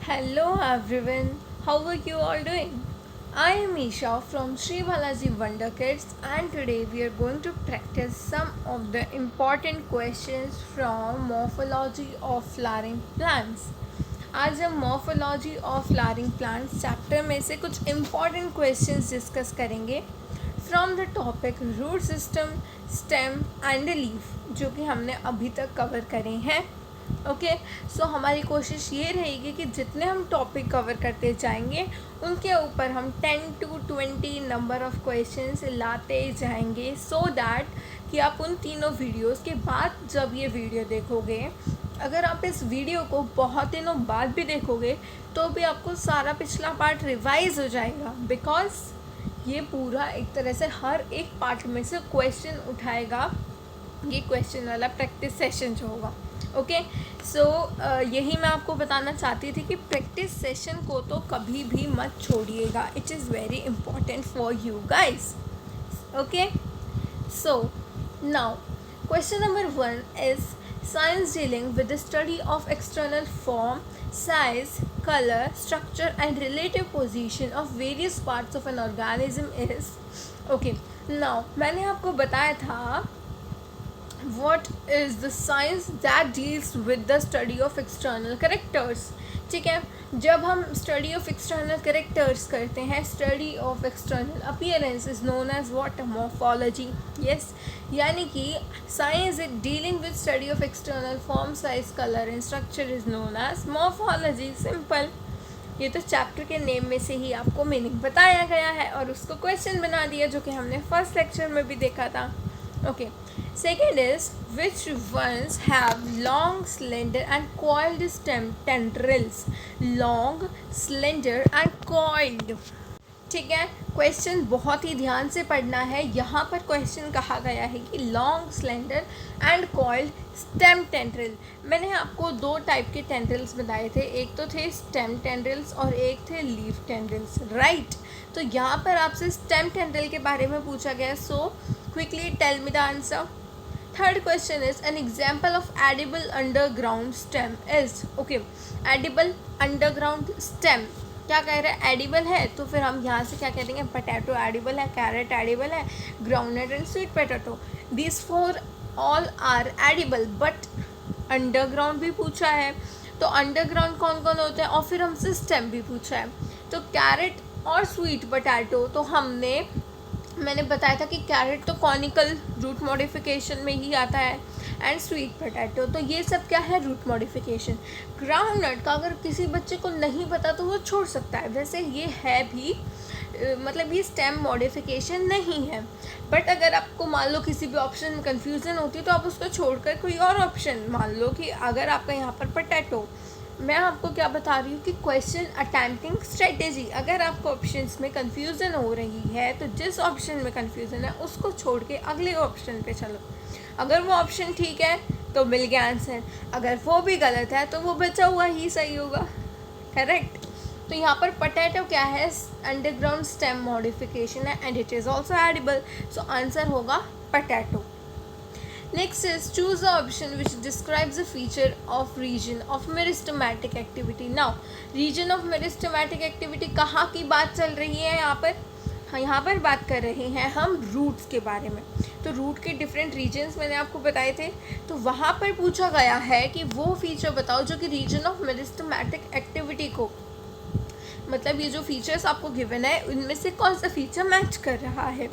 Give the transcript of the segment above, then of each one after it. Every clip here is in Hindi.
Hello everyone, how are you all doing? I am Isha from Sri Balaji Wonder Kids and today we are going to practice some of the important questions from Morphology of Flowering Plants. आज हम morphology of flowering plants chapter में से कुछ इम्पॉर्टेंट क्वेश्चंस डिस्कस करेंगे from the topic root system, stem and leaf, जो कि हमने अभी तक कवर करे हैं. ओके, सो हमारी कोशिश ये रहेगी कि जितने हम टॉपिक कवर करते जाएंगे उनके ऊपर हम 10 to 20 नंबर ऑफ क्वेश्चंस लाते जाएंगे, सो दैट कि आप उन तीनों वीडियोस के बाद जब ये वीडियो देखोगे, अगर आप इस वीडियो को बहुत दिनों बाद भी देखोगे तो भी आपको सारा पिछला पार्ट रिवाइज हो जाएगा, बिकॉज ये पूरा एक तरह से हर एक पार्ट में से क्वेश्चन उठाएगा. ये क्वेश्चन वाला प्रैक्टिस सेशन जो होगा. ओके, सो यही मैं आपको बताना चाहती थी कि प्रैक्टिस सेशन को तो कभी भी मत छोड़िएगा. It is very important for you guys. Okay, so now question number 1 is science dealing with the study of external form, size, color, structure and relative position of various parts of an organism is. Okay, now मैंने आपको बताया था what is the science that deals with the study of external characters. ठीक है, जब हम स्टडी ऑफ एक्सटर्नल करेक्टर्स करते हैं, study of external appearance is known as what, morphology. Yes, यानी कि science is dealing with study of external form, size, colour and structure is known as morphology. Simple. ये तो चैप्टर के नेम में से ही आपको मीनिंग बताया गया है और उसको क्वेश्चन बना दिया, जो कि हमने फर्स्ट लेक्चर में भी देखा था. Okay, second is which ones have long, slender and coiled stem tendrils. Long, slender and coiled. ठीक है, क्वेश्चन बहुत ही ध्यान से पढ़ना है. यहाँ पर क्वेश्चन कहा गया है कि long, slender and coiled stem tendril. मैंने आपको दो टाइप के टेंड्रिल्स बताए थे, एक तो थे स्टेम टेंड्रिल्स और एक थे लीफ टेंड्रिल्स, राइट. तो यहाँ पर आपसे स्टेम टेंड्रिल के बारे में पूछा गया, so quickly tell me the answer. Third question is an example of edible underground stem is. Okay, edible underground stem क्या कह रहा है, एडिबल है, तो फिर हम यहाँ से क्या कह देंगे, पोटैटो एडिबल है, कैरेट एडिबल है, groundnut and sweet potato, this four all are edible. But underground भी पूछा है, तो अंडरग्राउंड कौन कौन होते हैं, और फिर हमसे स्टेम भी पूछा है. तो कैरेट और स्वीट पोटैटो तो मैंने बताया था कि कैरेट तो कॉनिकल रूट मॉडिफिकेशन में ही आता है एंड स्वीट पोटैटो, तो ये सब क्या है, रूट मॉडिफिकेशन. ग्राउंडनट का अगर किसी बच्चे को नहीं पता तो वो छोड़ सकता है, वैसे ये है भी, मतलब ये स्टेम मॉडिफिकेशन नहीं है. बट अगर आपको मान लो किसी भी ऑप्शन में कन्फ्यूज़न होती है तो आप उसको छोड़कर कोई और ऑप्शन, मान लो कि अगर आपका यहाँ पर पोटैटो, मैं आपको क्या बता रही हूँ कि क्वेश्चन अटेम्प्टिंग स्ट्रेटेजी, अगर आपको ऑप्शंस में कन्फ्यूज़न हो रही है तो जिस ऑप्शन में कन्फ्यूज़न है उसको छोड़ के अगले ऑप्शन पे चलो. अगर वो ऑप्शन ठीक है तो मिल गया आंसर, अगर वो भी गलत है तो वो बचा हुआ ही सही होगा, करेक्ट. तो यहाँ पर पोटैटो क्या है, अंडरग्राउंड स्टेम मॉडिफिकेशन है and it is also edible, so answer होगा potato. Next is choose the option which describes the feature of region of meristematic activity. Now, region of meristematic activity कहाँ की बात चल रही है यहाँ पर, यहाँ पर बात कर रहे हैं हम रूट्स के बारे में. तो रूट के डिफरेंट रीजन्स मैंने आपको बताए थे, तो वहाँ पर पूछा गया है कि वो फीचर बताओ जो कि रीजन ऑफ मेरिस्टेमेटिक एक्टिविटी को, मतलब ये जो फीचर्स आपको गिवन है उनमें से कौन सा फीचर मैच कर रहा है.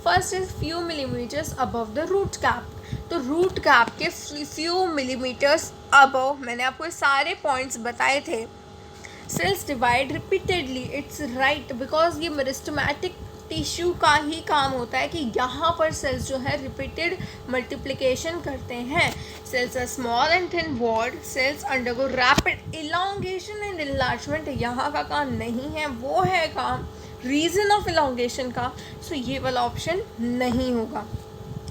First is few millimetres above the root cap. तो रूट कैप के फ्यू मिलीमीटर्स अबव, मैंने आपको सारे पॉइंट्स बताए थे. Cells divide repeatedly, it's right, because ये मेरिस्टेमेटिक टिश्यू का ही काम होता है कि यहाँ पर सेल्स जो है रिपीटेड मल्टीप्लिकेशन करते हैं. Cells are small and thin walled, cells undergo rapid elongation and enlargement. यहाँ का काम नहीं है, वो है काम रीजन ऑफ इलॉन्गेशन का, सो ये वाला ऑप्शन नहीं होगा.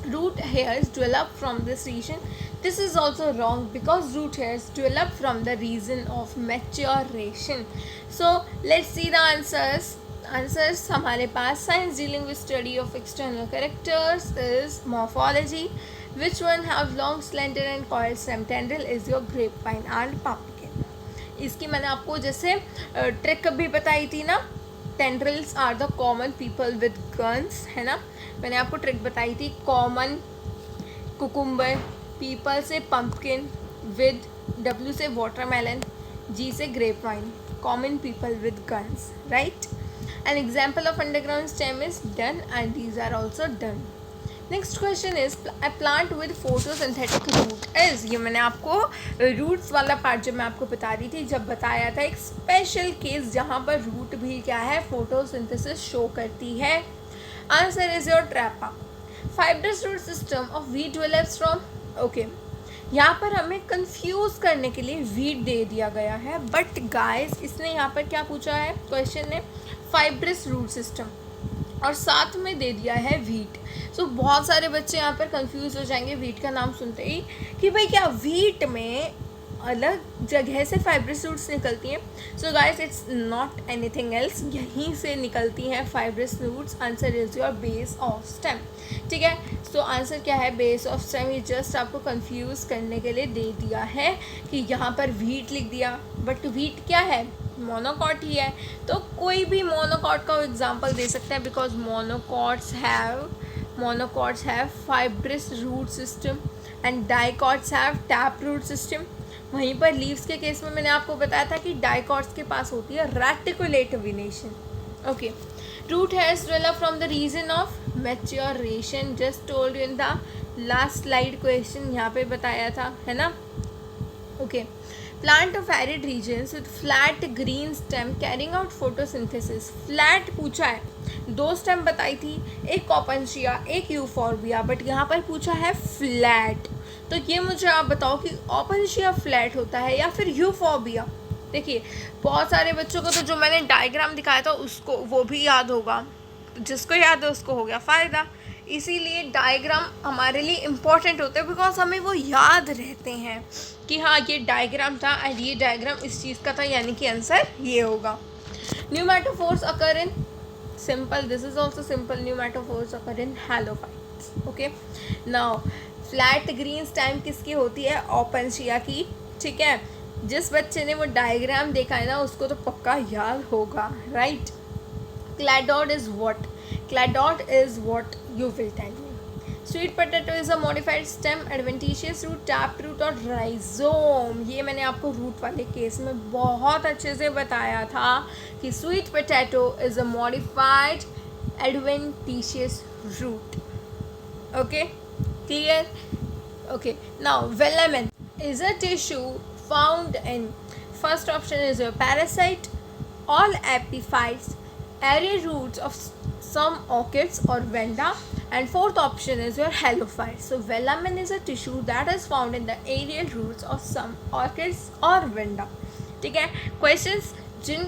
Root hairs develop from this region. This is also wrong because root hairs develop from the region of maturation. So let's see the answers. Answers हमारे पास, science dealing with study of external characters is morphology. Which one have long, slender and coiled stem tendril is your grapevine and pumpkin. इसकी मैंने आपको जैसे ट्रिक भी बताई थी ना, tendrils are the common people with guns, है ना, मैंने आपको ट्रिक बताई थी। कॉमन कुकुम्बर, पीपल से पंपकिन, विद डब्ल्यू से वाटरमेलन, जी से grape vine, common people with guns, right. An example of underground stem is done and these are also done. Next question is a plant with photosynthetic root is, ये मैंने आपको रूट्स वाला पार्ट जब मैं आपको बता रही थी, जब बताया था एक स्पेशल केस जहाँ पर रूट भी क्या है, फोटोसिंथेसिस शो करती है। Answer is your trapa. Fibrous root system of wheat develops from, okay, यहाँ पर हमें कंफ्यूज करने के लिए वीट दे दिया गया है, बट गाइस इसने यहाँ पर क्या पूछा है, क्वेश्चन ने फाइब्रस रूट सिस्टम और साथ में दे दिया है वीट। सो बहुत सारे बच्चे यहाँ पर कंफ्यूज हो जाएंगे वीट का नाम सुनते ही कि भाई क्या वीट में अलग जगह से फाइब्रस रूट्स निकलती हैं। So guys it's not anything else, यहीं से निकलती हैं fibrous roots. Answer is your base of stem, ठीक है। सो आंसर क्या है, बेस ऑफ स्टेम। ये जस्ट आपको कंफ्यूज करने के लिए दे दिया है कि यहाँ पर वीट लिख दिया, बट वीट क्या है, मोनोकॉट ही है। तो कोई भी मोनोकॉट का एग्जाम्पल दे सकते हैं, because monocots have fibrous root system and dicots have tap root system. वहीं पर लीव्स के केस में मैंने आपको बताया था कि डाइकॉट्स के पास होती है reticulate venation, okay. Root hairs develop from the region of maturation, just told in the last slide question, यहाँ पे बताया था, है ना, okay. Plant of arid regions with flat green stem carrying out photosynthesis, flat पूछा है, दो स्टेम बताई थी, एक ओपनशिया एक यूफॉर्बिया, बट यहाँ पर पूछा है फ्लैट। तो ये मुझे आप बताओ कि ओपनशिया फ्लैट होता है या फिर यूफॉर्बिया। देखिए बहुत सारे बच्चों को तो जो मैंने डायग्राम दिखाया था उसको वो भी याद होगा, जिसको याद है उसको हो गया फ़ायदा। इसीलिए डायग्राम हमारे लिए इम्पॉर्टेंट होते हैं, बिकॉज हमें वो याद रहते हैं कि हाँ ये डायग्राम था एंड ये डायग्राम इस चीज़ का था, यानी कि आंसर ये होगा। Pneumatophores occur in, simple, this is also simple, pneumatophores occur in halophytes, okay. Now flat green stem किसकी होती है, ओपनशिया की, ठीक है। जिस बच्चे ने वो डायग्राम देखा है ना उसको तो पक्का याद होगा, right. Cladode is what, cladode is what you will tell me. Sweet potato is a modified stem, adventitious root, tap root और राइजोम। ये मैंने आपको रूट वाले केस में बहुत अच्छे से बताया था कि sweet potato is a modified adventitious root, okay, clear, okay. Now velamen is a tissue found in, first option is your parasite, all epiphytes, area roots of some orchids or vanda, and fourth option is your halophyte. So velamen is a tissue that is found in the aerial roots of some orchids or vanda, ठीक है। क्वेश्चंस जिन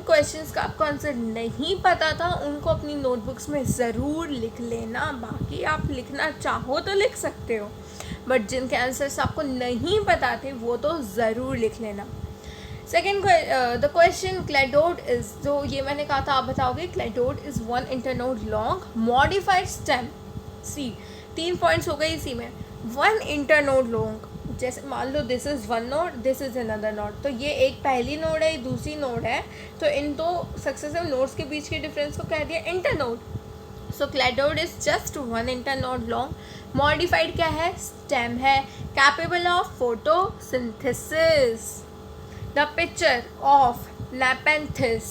क्वेश्चंस का आपको आंसर नहीं पता था उनको अपनी नोटबुक्स में ज़रूर लिख लेना, बाकी आप लिखना चाहो तो लिख सकते हो, बट जिनके आंसर्स आपको नहीं पता थे वो तो ज़रूर लिख लेना। Second the question, cladode is, जो ये मैंने कहा था आप बताओगे, cladode is 1 internode long modified stem, see 3 points हो गए इसी में, 1 इंटरनोड लॉन्ग, जैसे मान लो this is 1 node, this is another node, तो ये एक पहली नोड है, दूसरी नोड है, तो इन दो सक्सेसिव नोड्स के बीच के डिफरेंस को कह दिया internode. So cladode is just 1 internode long, modified क्या है, स्टेम है, capable of photosynthesis. The picture of Nepenthes,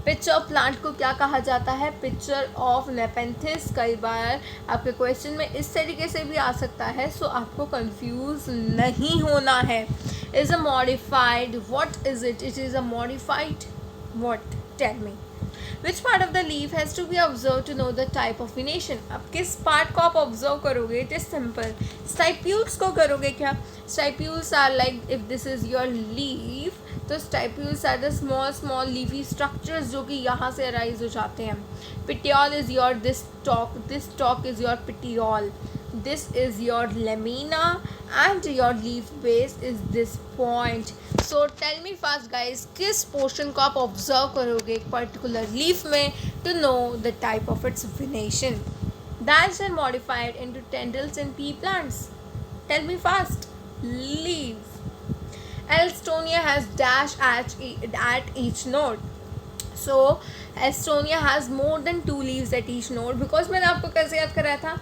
picture of plant को क्या कहा जाता है, पिक्चर ऑफ नेपेंथिस। कई बार आपके क्वेश्चन में इस तरीके से भी आ सकता है, सो आपको कंफ्यूज नहीं होना है। Is a modified, what is it, it is a modified what, tell me. Which part of the leaf has to be observe to know the type of venation, अब किस पार्ट को आप ऑब्जर्व करोगे, इट इज सिंपल, स्टाइप्यूल्स को करोगे क्या। Stipules are like, if this is your leaf, तो stipules are the small leafy structures जो कि यहाँ से अराइज हो जाते हैं। Petiole is your this stalk is your petiole, this is your lamina and your leaf base is this point. So tell me fast guys, किस पोर्शन को आप ऑब्जर्व करोगे एक पर्टिकुलर लीफ में to know the type of its venation. Branches are modified into tendrils in pea plants. Tell me fast. Leaves. Estonia has dash at each node. So Estonia has more than 2 leaves at each node. because मैंने आपको कैसे याद कराया था,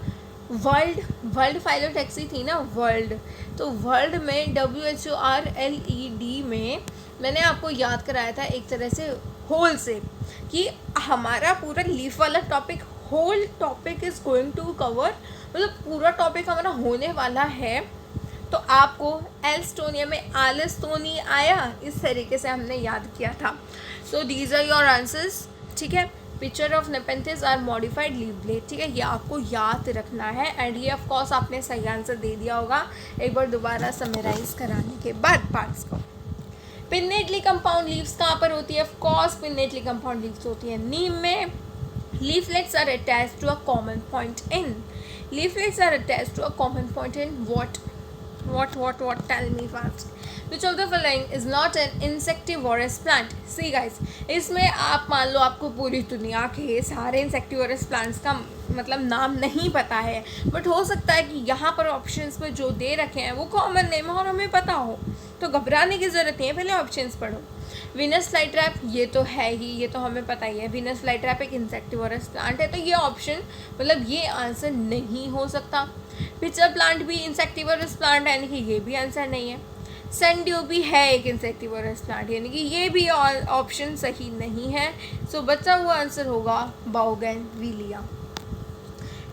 वर्ल्ड फाइलोटैक्सी थी ना, वर्ल्ड, तो वर्ल्ड में WHORLED में मैंने आपको याद कराया था एक तरह से होल से, कि हमारा पूरा लीफ वाला topic, whole topic is going to cover, मतलब पूरा टॉपिक हमारा होने वाला है। तो आपको एल्स्टोनिया में एल्स्टोनी आया, इस तरीके से हमने याद किया था। So these are your answers, ठीक है। Picture of nepenthes are modified leaf blade, ठीक है, ये आपको याद रखना है। एंड ये ऑफ कोर्स आपने सही आंसर दे दिया होगा एक बार दोबारा समराइज कराने के बाद पार्ट्स को। पिन्नेटली कंपाउंड लीव्स कहाँ पर होती है? Of course pinnately compound leaves होती है नीम में। Leaflets are attached to a common point in. Leaflets are attached to a common point in what? Tell me fast. Which of the following is not an insectivorous plant? See guys, इसमें आप मान लो आपको पूरी दुनिया के सारे insectivorous plants का मतलब नाम नहीं पता है, बट हो सकता है कि यहाँ पर ऑप्शंस में जो दे रखे हैं वो कॉमन नेम है और हमें पता हो, तो घबराने की ज़रूरत नहीं है, पहले ऑप्शंस पढ़ो। वीनस फ्लाईट्रैप, ये तो है ही, ये तो हमें पता ही है, वीनस फ्लाईट्रैप एक इंसेक्टिवोरस प्लांट है, तो ये ऑप्शन मतलब ये आंसर नहीं हो सकता। पिचर प्लांट भी इंसेक्टिवोरस प्लांट है, यानी कि ये भी आंसर नहीं है। सनड्यू भी है एक इंसेक्टिवोरस प्लांट, यानी कि ये भी ऑप्शन सही नहीं है। सो बचा हुआ आंसर होगा bougainvillea.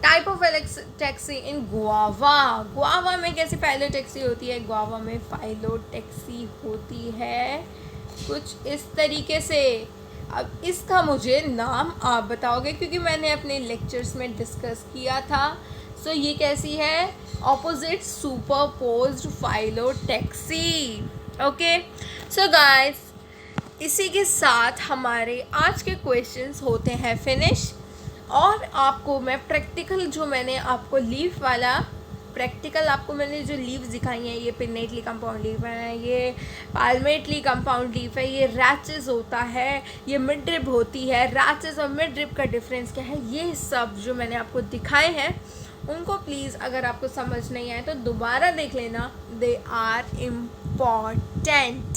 Type of phyllotaxy in guava, guava में कैसी फाइलोटैक्सी होती है? गुआवा में फाइलोटैक्सी होती है कुछ इस तरीके से। अब इसका मुझे नाम आप बताओगे क्योंकि मैंने अपने लेक्चर्स में डिस्कस किया था। सो ये कैसी है? Opposite superposed phyllotaxy. Okay so guys, इसी के साथ हमारे आज के क्वेश्चंस होते हैं फिनिश। और आपको मैं प्रैक्टिकल जो मैंने आपको लीफ वाला प्रैक्टिकल आपको मैंने जो लीव्स दिखाई हैं, ये पिन्नेटली कंपाउंड लीफ है, ये पाल्मेटली कंपाउंड लीफ है, ये रैचेस होता है, ये मिड ड्रिप होती है। रैचेस और मिड ड्रिप का डिफरेंस क्या है, ये सब जो मैंने आपको दिखाए हैं उनको प्लीज़ अगर आपको समझ नहीं आए तो दोबारा देख लेना, दे आर इम्पॉर्टेंट।